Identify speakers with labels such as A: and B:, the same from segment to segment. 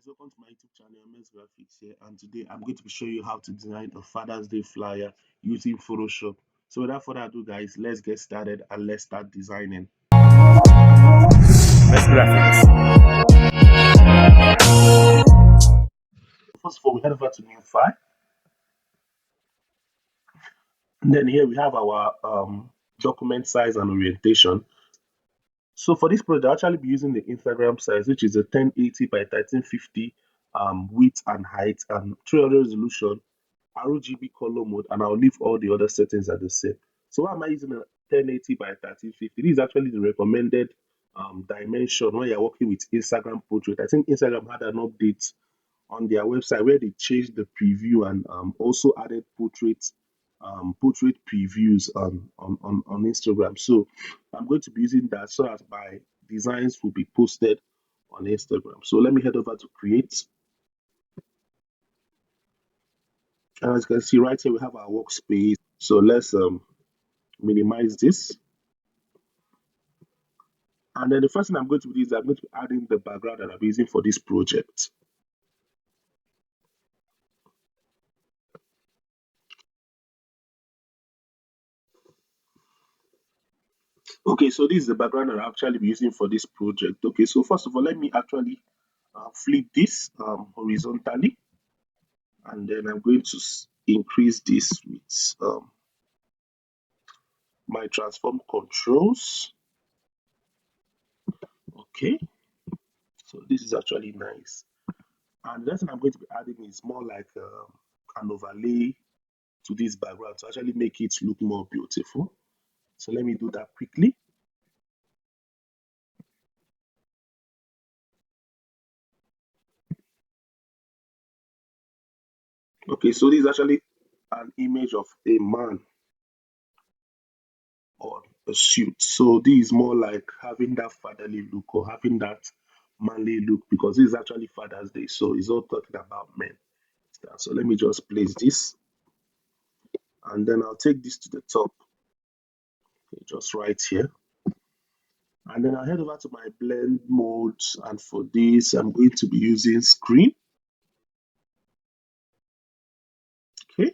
A: guys, welcome to my YouTube channel, MS Graphics here, and today I'm going to be showing you how to design a Father's Day flyer using Photoshop. So without further ado, guys, let's get started and let's start designing. MS Graphics. First of all, we head over to new file, and then here we have our document size and orientation. So for this project, I'll actually be using the Instagram size, which is a 1080 by 1350 width and height and 300 resolution. RGB color mode, and I'll leave all the other settings at the same. So why am I using a 1080 by 1350? This is actually the recommended dimension when you're working with Instagram portrait. I think Instagram had an update on their website where they changed the preview and also added portrait previews on Instagram. So I'm going to be using that so as my designs will be posted on Instagram. So let me head over to create. And as you can see right here, we have our workspace. So let's minimize this. And then the first thing I'm going to do is I'm going to be adding the background that I'm using for this project. Okay, so this is the background that I'll actually be using for this project. Okay, so first of all, let me actually flip this horizontally, and then I'm going to increase this with my transform controls. Okay, so this is actually nice. And the next thing I'm going to be adding is more like an overlay to this background to actually make it look more beautiful. So let me do that quickly. Okay, so this is actually an image of a man or a suit. So this is more like having that fatherly look or having that manly look because this is actually Father's Day. So it's all talking about men. So let me just place this and then I'll take this to the top, okay, just right here. And then I'll head over to my blend modes. And for this, I'm going to be using screen. Okay.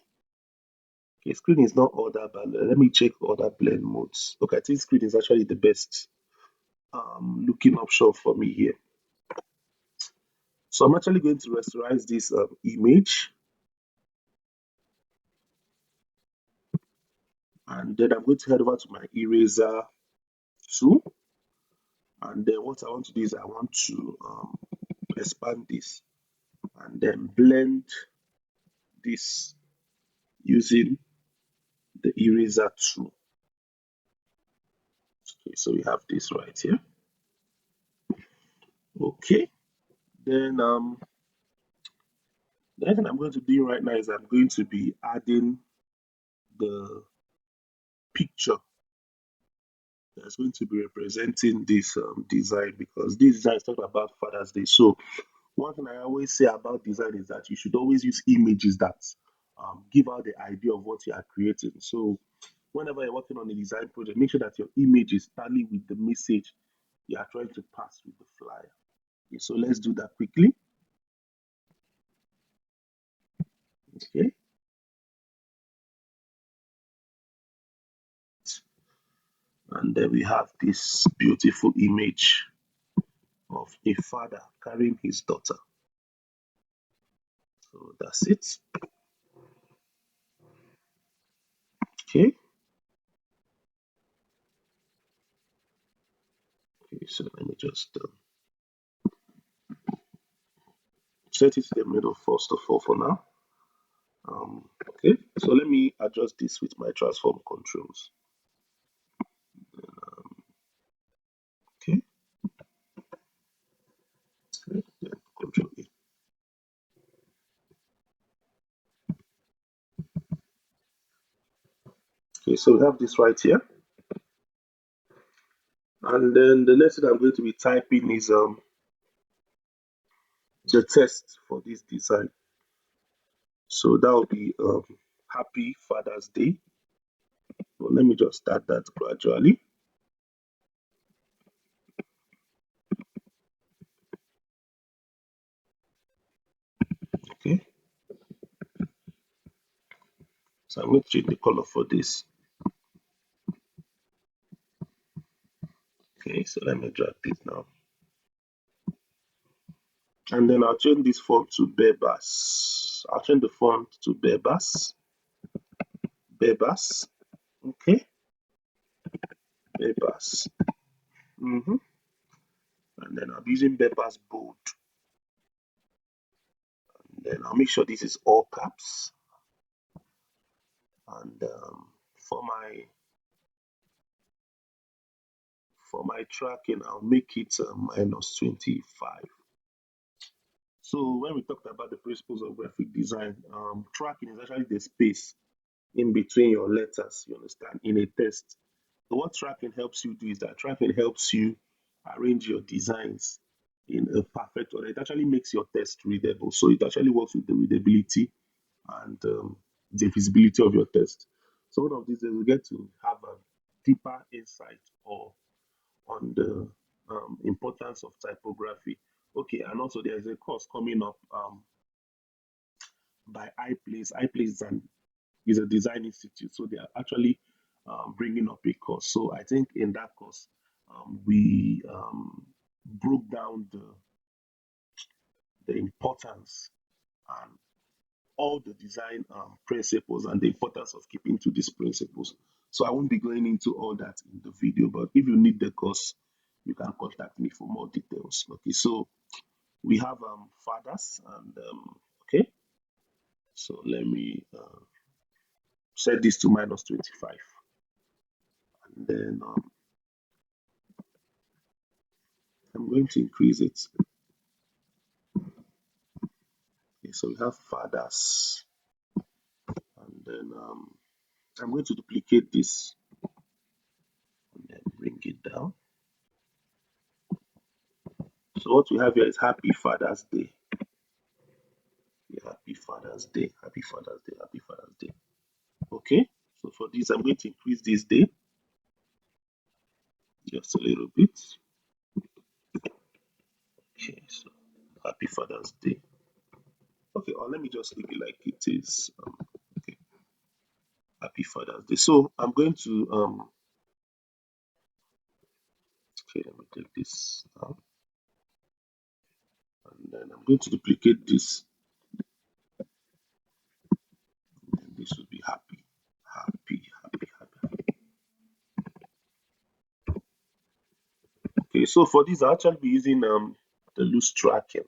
A: Okay, screen is not all that bad. Let me check other blend modes. Okay, I think screen is actually the best looking option for me here. So I'm actually going to rasterize this image, and then I'm going to head over to my eraser tool. And then what I want to do is I want to expand this and then blend this using the eraser tool. Okay, so we have this right here. Okay, then the next thing I'm going to do right now is I'm going to be adding the picture that's going to be representing this design because this design is talking about Father's Day. So one thing I always say about design is that you should always use images that give out the idea of what you are creating. So whenever you're working on a design project, make sure that your image is tally with the message you are trying to pass with the flyer. Okay, so let's do that quickly. Okay. And then we have this beautiful image of a father carrying his daughter. So that's it. Okay. Okay, so let me just set it to the middle first of all for now. Okay, so let me adjust this with my transform controls. Okay, then Control A. Okay, so we have this right here. And then the next thing I'm going to be typing is the text for this design. So that will be Happy Father's Day. So let me just start that gradually. So I'm going to change the color for this. Okay, so let me drag this now. And then I'll change this font to Bebas. I'll change the font to Bebas. Bebas. Okay, Bebas. And then I'm using Bebas bold. And then I'll make sure this is all caps. And for my tracking, I'll make it minus 25. So when we talked about the principles of graphic design, tracking is actually the space in between your letters, you understand, in a text. So what tracking helps you do is that tracking helps you arrange your designs in a perfect order. It actually makes your text readable. So it actually works with the readability and the visibility of your text. So one of these days we get to have a deeper insight or on the importance of typography. Okay, and also there is a course coming up by iPlace. iPlace is a design institute, so they are actually bringing up a course. So I think in that course, we broke down the importance and all the design principles and the importance of keeping to these principles. So I won't be going into all that in the video, but if you need the course, you can contact me for more details. Okay, so we have fathers and okay, so let me set this to minus 25, and then I'm going to increase it. Okay, so we have fathers, and then I'm going to duplicate this and then bring it down. So what we have here is Happy Father's Day. Yeah, Happy Father's Day, Happy Father's Day, Happy Father's Day. Okay, so for this, I'm going to increase this day just a little bit. Okay, so Happy Father's Day. Okay, or let me just leave it like it is. Okay, Happy Father's Day. So I'm going to okay, let me take this now, and then I'm going to duplicate this, and this will be happy, happy, happy, happy. Okay, so for this, I'll actually be using the loose tracking.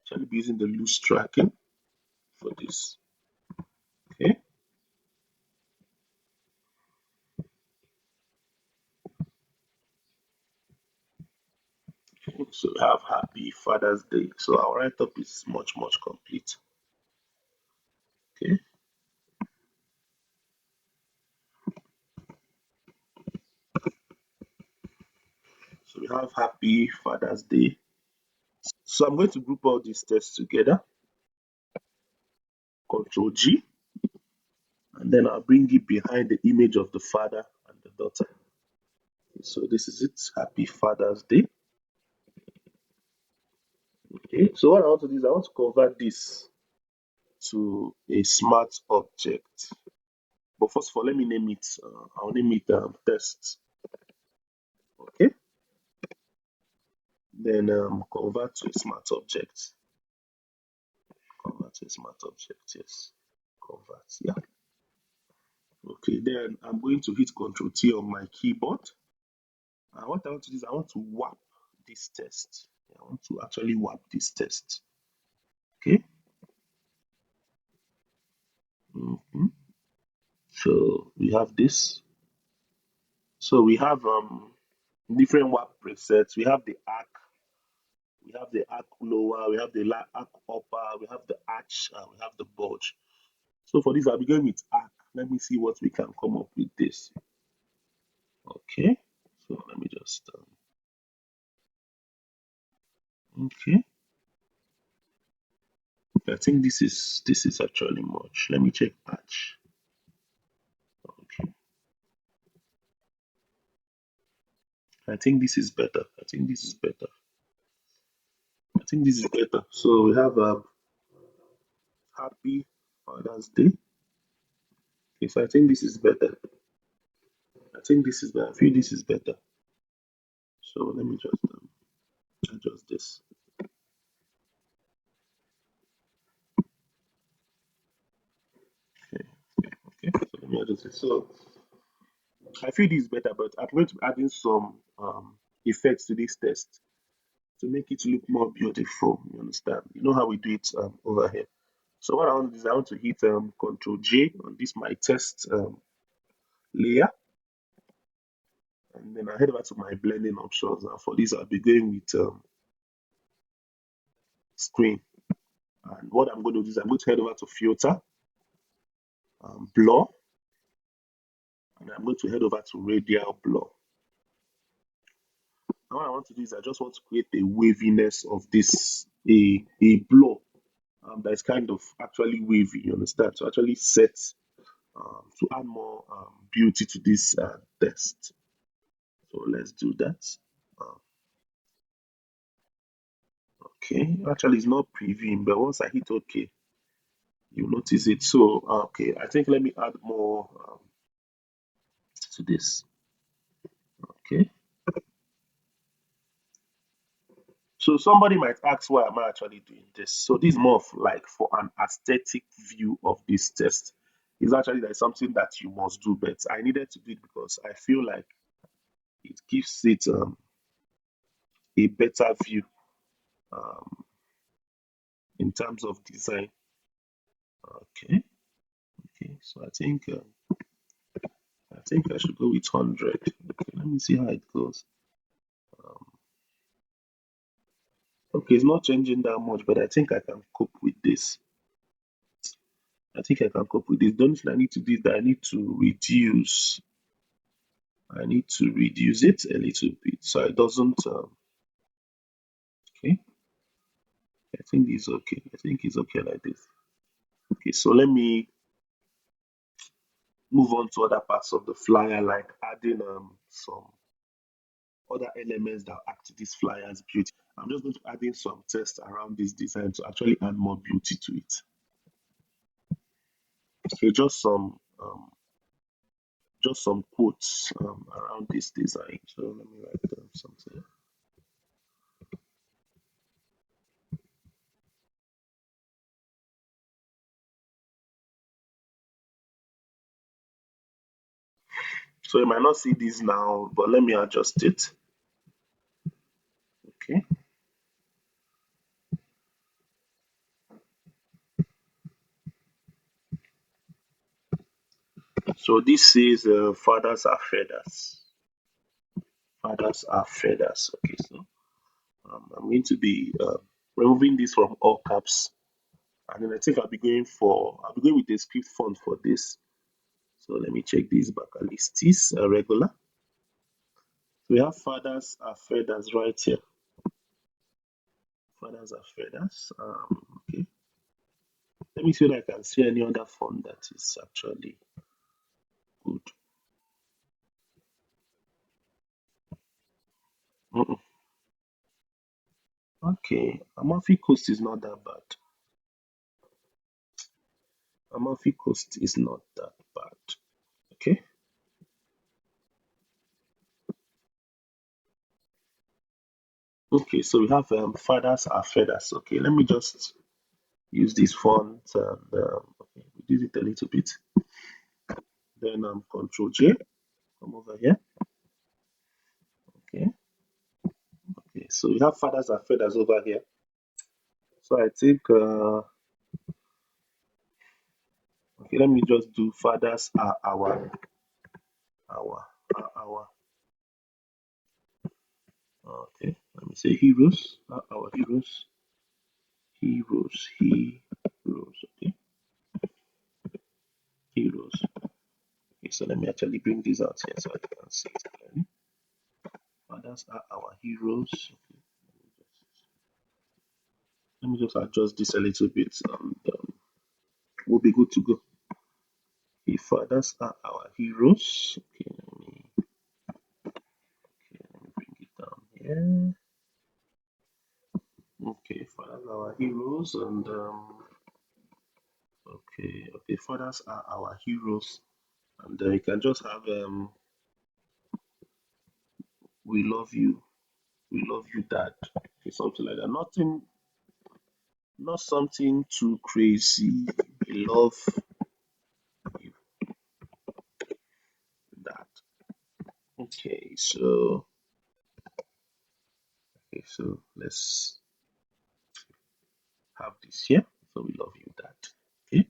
A: Actually be using the loose tracking for this. Okay, so we have Happy Father's Day. So our write-up is much complete. Okay, so we have Happy Father's Day. So I'm going to group all these tests together. Control G, and then I'll bring it behind the image of the father and the daughter. So this is it. Happy Father's Day. Okay, so what I want to do is I want to convert this to a smart object. But first of all, let me name it. I'll name it test. Okay, then convert to a smart object. Convert to a smart object. Yes, convert. Yeah. Okay, then I'm going to hit Control T on my keyboard. And what I want to do is I want to warp this test. I want to actually warp this test. Okay. Mhm. So we have this. So we have different warp presets. We have the arc, we have the arc lower, we have the arc upper, we have the arch, and we have the bulge. So for this, I'll be going with arc. Let me see what we can come up with this. Okay. So let me just okay. I think this is actually much. Let me check arch. Okay. I think this is better. I think this is better. I think this is better. So we have Happy Father's Day. Okay, so I think this is better. I think this is better. I feel this is better. So let me just adjust this. Okay, okay. So let me adjust it. So I feel this is better, but I'm going to be adding some effects to this test to make it look more beautiful. You understand? You know how we do it over here. So what I want to do is I want to hit Control J on this my test layer, and then I head over to my blending options. And for this, I'll be going with screen. And what I'm going to do is I'm going to head over to filter, blur, and I'm going to head over to radial blur. Now what I want to do is I just want to create a waviness of this, a blur that's kind of actually wavy, you understand? To actually set, to add more beauty to this test. So let's do that. Um, okay, actually it's not previewing, but once I hit OK, you notice it. So, okay, I think let me add more to this. Okay. So somebody might ask why am I actually doing this? So this is more of like for an aesthetic view of this test. It's actually like something that you must do, but I needed to do it because I feel like it gives it a better view um, in terms of design. Okay, okay. So I think I should go with 100. Okay, let me see how it goes. Um, okay, it's not changing that much, but I think I can cope with this. I think I can cope with this. The only thing I need to do is that I need to reduce it a little bit so it doesn't. Okay, I think it's okay. I think it's okay like this. Okay, so let me move on to other parts of the flyer, like adding some other elements that add to this flyer's beauty. I'm just going to add in some text around this design to actually add more beauty to it. Okay, just some quotes around this design. So let me write down something. So you might not see this now, but let me adjust it. Okay. So this says fathers are feathers. Fathers are feathers. Okay, so I'm going to be removing this from all caps, and then I think I'll be going with the script font for this. So let me check this back. Listis regular. So we have fathers are feathers right here. Fathers are feathers. Okay. Let me see if I can see any other font that is actually good. Mm-mm. Okay, Amalfi Coast is not that bad. Amalfi Coast is not that bad. Okay. Okay, so we have fathers are feathers. Okay, let me just use this font and okay, reduce it a little bit. Then Control J, come over here. Okay, okay. So we have fathers are feathers over here. So I think okay, let me just do fathers are our our okay. Let me say heroes are our heroes. Heroes. Okay, heroes. Okay, so let me actually bring this out here so I can see it clearly. Fathers are our heroes. Okay, let me just adjust this a little bit and we'll be good to go. Okay, fathers are our heroes. Okay, let me bring it down here. Okay, fathers are our heroes and okay, fathers are our heroes. And then you can just have we love you, we love you, dad. Okay, something like that. Nothing, not something too crazy. We love you, dad. Okay, so let's have this here. So we love you, dad. Okay.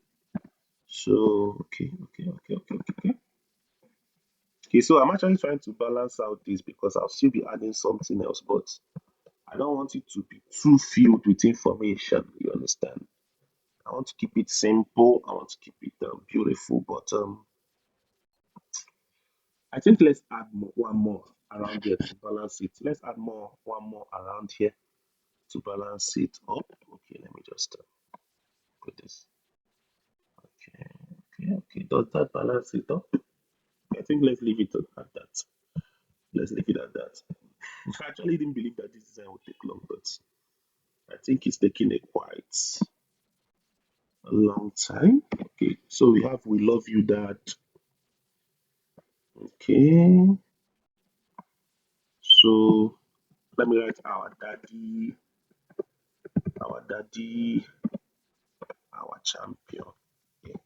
A: So okay. Okay, so I'm actually trying to balance out this because I'll still be adding something else, but I don't want it to be too filled with information. You understand? I want to keep it simple. I want to keep it beautiful, but I think let's add one more around here to balance it. Let's add one more around here to balance it up. Okay, let me just put this. Okay. Does that balance it up? I think let's leave it at that. Let's leave it at that. I actually didn't believe that this design would take long, but I think it's taking a quite a long time. Okay, so we have we love you, dad. Okay, so let me write our daddy, our champion. Okay.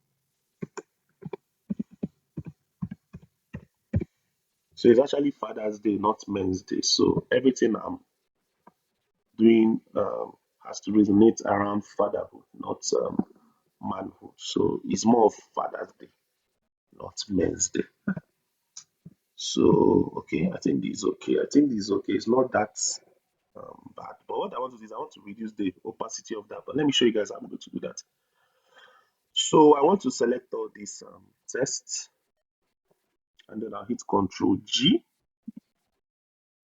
A: So it's actually Father's Day, not Men's Day. So everything I'm doing has to resonate around fatherhood, not manhood. So it's more of Father's Day, not Men's Day. So okay, I think this is okay. I think this is okay. It's not that bad. But what I want to do is I want to reduce the opacity of that. But let me show you guys how I'm going to do that. So I want to select all these tests, and then I'll hit Control G,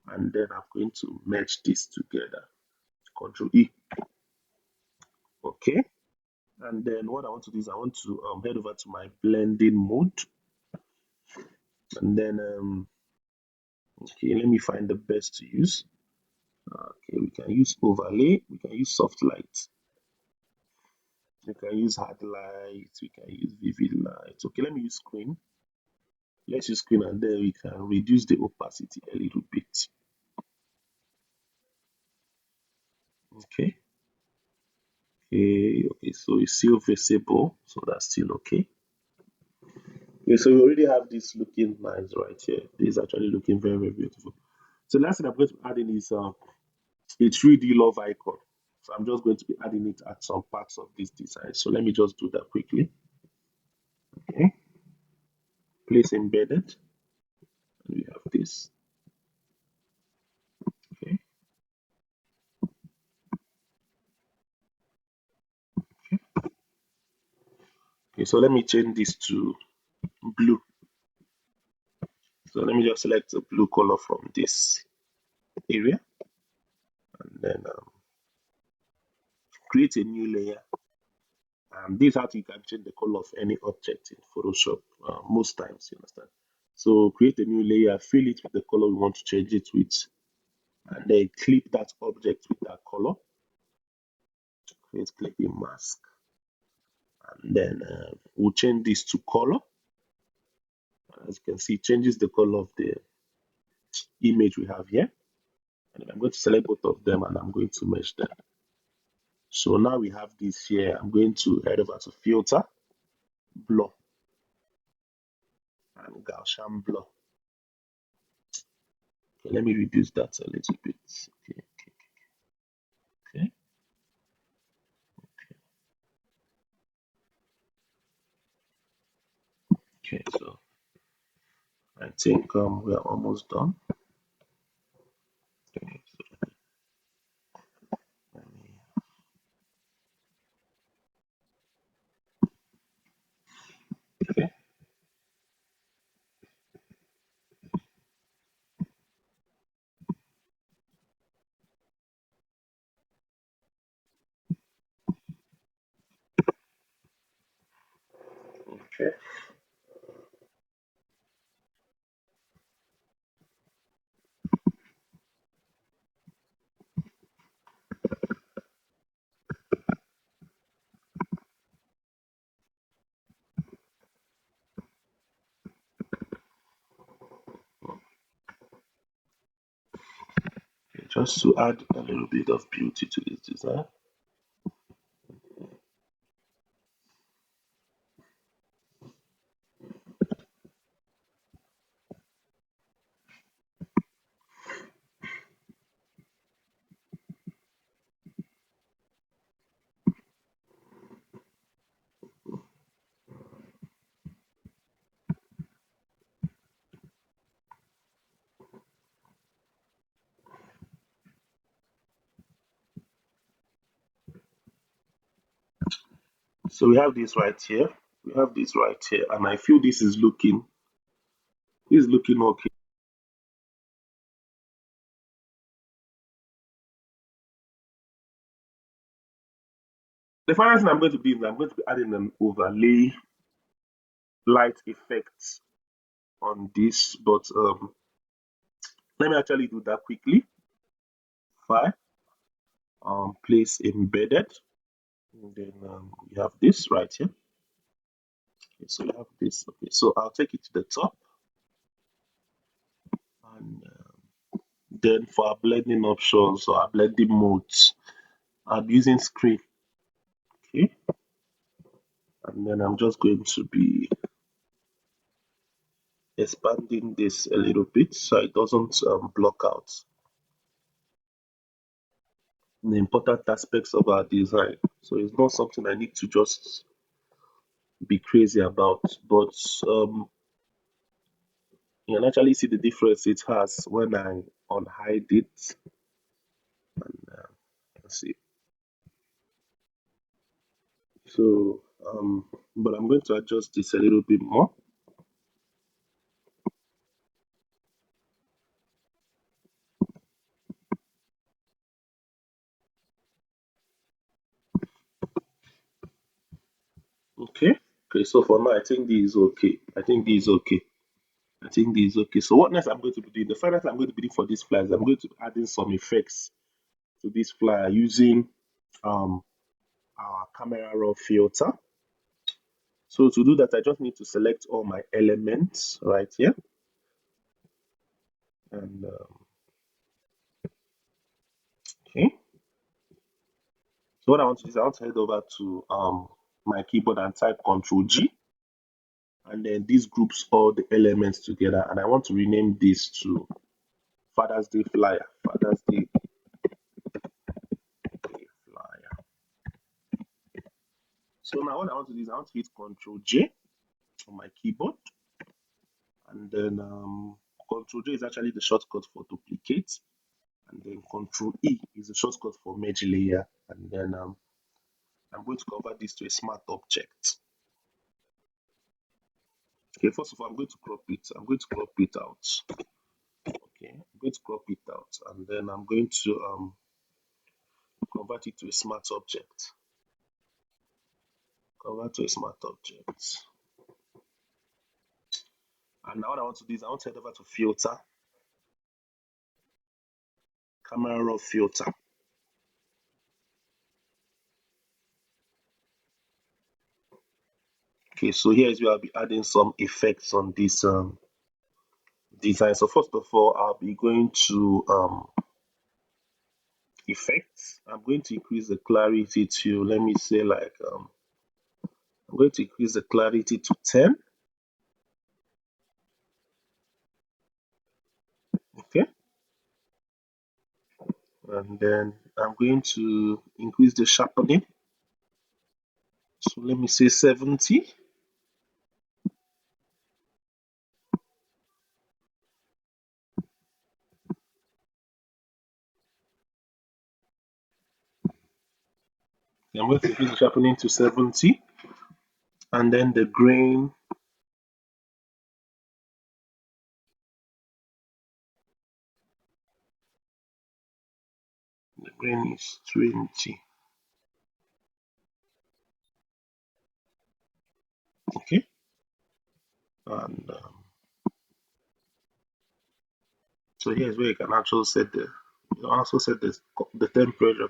A: and then I'm going to merge this together. Control E. Okay. And then what I want to do is I want to head over to my blending mode, and then okay, let me find the best to use. Okay, we can use overlay, we can use soft light, we can use hard light, we can use vivid light. Okay, let me use screen. Let's use screen, and then we can reduce the opacity a little bit. Okay. Okay, so it's still visible, so that's still okay. Okay, so we already have this looking nice right here. This is actually looking very, very beautiful. So last thing I'm going to add in is a 3D love icon. So I'm just going to be adding it at some parts of this design. So let me just do that quickly. Okay, place embedded, and we have this. Okay, okay, so let me change this to blue. So let me just select a blue color from this area, and then create a new layer. This is how you can change the color of any object in Photoshop most times, you understand? So create a new layer, fill it with the color we want to change it with, and then clip that object with that color. Create clipping mask, and then we'll change this to color. As you can see, it changes the color of the image we have here. And I'm going to select both of them, and I'm going to merge them. So now we have this here. I'm going to head over to filter, blur, and Gaussian blur. Okay, let me reduce that a little bit. Okay. Okay, so I think we are almost done. Okay, so let me, okay, okay, just to add a little bit of beauty to this design. So we have this right here. We have this right here, and I feel this is looking okay. The final thing I'm going to do is I'm going to be adding an overlay light effect on this, but let me actually do that quickly. File, place embedded, and then you have this right here. Okay, so you have this. Okay, so I'll take it to the top, and then for our blending options or our blending modes, I'm using screen. Okay, and then I'm just going to be expanding this a little bit so it doesn't block out the important aspects of our design. So it's not something I need to just be crazy about, but you can actually see the difference it has when I unhide it. And let's see. So, but I'm going to adjust this a little bit more. Okay. Okay. So for now, I think this is okay. I think this is okay. I think this is okay. So what next I'm going to be doing? The final thing I'm going to be doing for these flyers, I'm going to be adding some effects to this flyer using um our camera raw filter. So to do that, I just need to select all my elements right here, and okay. So what I want to do is I want to head over to my keyboard and type Control G, and then this groups all the elements together, and I want to rename this to Father's Day flyer. Father's Day flyer. So now what I want to do is I want to hit Control J on my keyboard, and then Control J is actually the shortcut for duplicate, and then Control E is the shortcut for merge layer, and then I'm going to convert this to a smart object. Okay, first of all, I'm going to crop it. I'm going to crop it out. Okay, I'm going to crop it out, and then I'm going to convert it to a smart object. Convert to a smart object. And now what I want to do is I want to head over to filter, camera raw filter. Okay, so here is where I'll be adding some effects on this design. So first of all, I'll be going to effects. I'm going to increase the clarity to, let me say, like I'm going to increase the clarity to 10. Okay, and then I'm going to increase the sharpening. So let me say 70. I'm going to increase the sharpening to 70, and then the grain is 20. Okay, and so here's where you can actually set the temperature.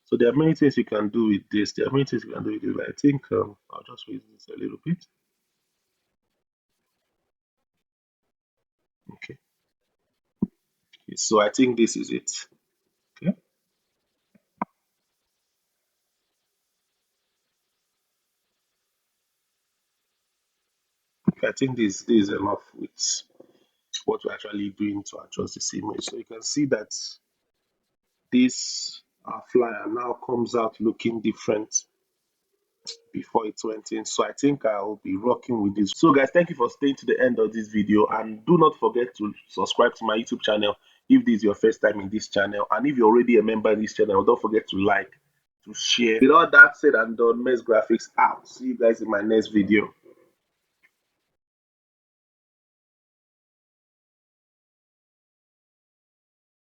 A: So there are many things you can do with this. There are many things you can do with this. But I think I'll just raise this a little bit. Okay. So I think this is it. I think this is enough with what we're actually doing to adjust this image. So you can see that this flyer now comes out looking different before it went in. So I think I'll be rocking with this. So guys, thank you for staying to the end of this video, and do not forget to subscribe to my YouTube channel if this is your first time in this channel, and if you're already a member of this channel, don't forget to like, to share. With all that said and done, Mess Graphics out. See you guys in my next video.